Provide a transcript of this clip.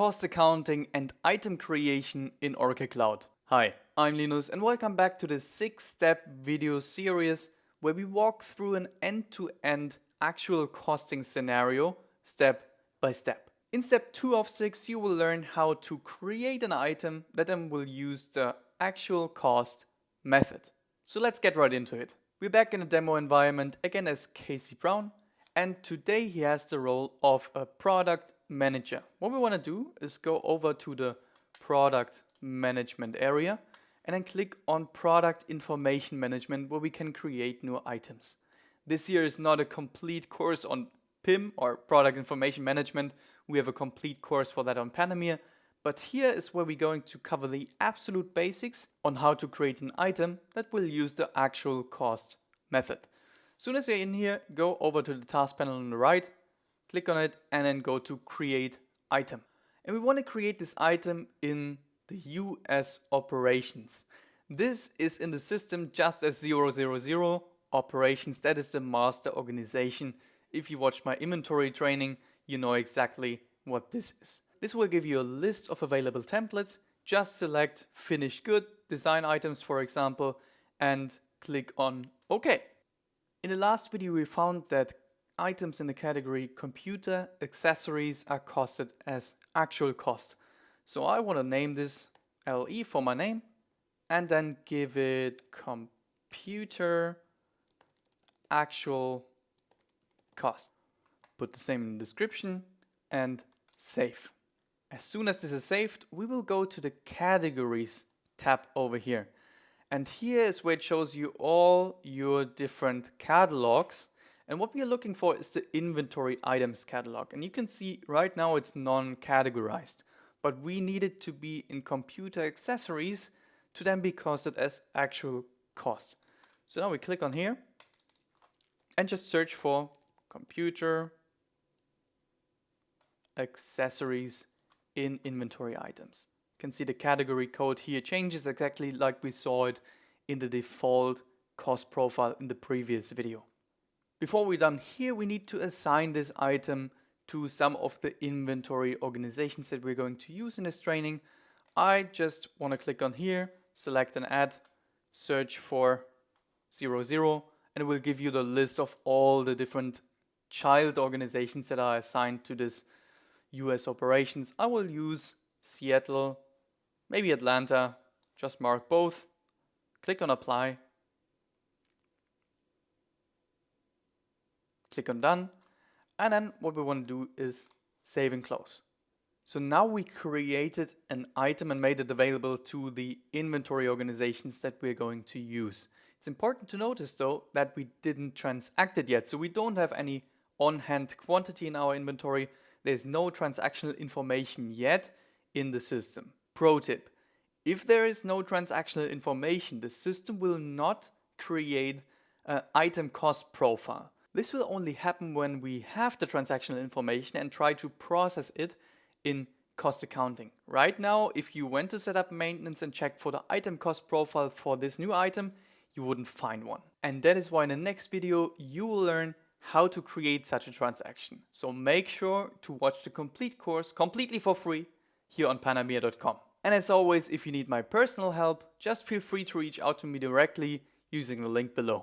cost accounting and item creation in Oracle Cloud. Hi, I'm Linus and welcome back to the 6-step video series where we walk through an end-to-end actual costing scenario step by step. In step 2 of 6 you will learn how to create an item that then will use the actual cost method. So let's get right into it. We're back in a demo environment again as Casey Brown, and today he has the role of a product manager. What we want to do is go over to the product management area and then click on product information management, where we can create new items. This here is not a complete course on PIM or product information management. We have a complete course for that on Panamir. But here is where we're going to cover the absolute basics on how to create an item that will use the actual cost method. As soon as you're in here, go over to the task panel on the right, click on it, and then go to create item. And we want to create this item in the US operations. This is in the system just as 000 operations. That is the master organization. If you watched my inventory training, you know exactly what this is. This will give you a list of available templates. Just select finish good, design items for example, and click on OK. In the last video we found that items in the category computer accessories are costed as actual cost. So I want to name this LE for my name and then give it computer actual cost. Put the same in the description and save. As soon as this is saved, we will go to the categories tab over here. And here is where it shows you all your different catalogs. And what we are looking for is the inventory items catalog. And you can see right now it's non-categorized, but we need it to be in computer accessories to then be costed as actual cost. So now we click on here and just search for computer accessories in inventory items. You can see the category code here changes exactly like we saw it in the default cost profile in the previous video. Before we're done here, we need to assign this item to some of the inventory organizations that we're going to use in this training. I just want to click on here, select an add, search for 00, and it will give you the list of all the different child organizations that are assigned to this US operations. I will use Seattle, maybe Atlanta, just mark both, click on apply, click on done, and then what we want to do is save and close. So now we created an item and made it available to the inventory organizations that we're going to use. It's important to notice though that we didn't transact it yet, so we don't have any on-hand quantity in our inventory. There's no transactional information yet in the system. Pro tip: if there is no transactional information, the system will not create an item cost profile. This will only happen when we have the transactional information and try to process it in cost accounting. Right now, if you went to set up maintenance and check for the item cost profile for this new item, you wouldn't find one. And that is why in the next video you will learn how to create such a transaction. So make sure to watch the complete course completely for free here on panamir.com. And as always, if you need my personal help, just feel free to reach out to me directly using the link below.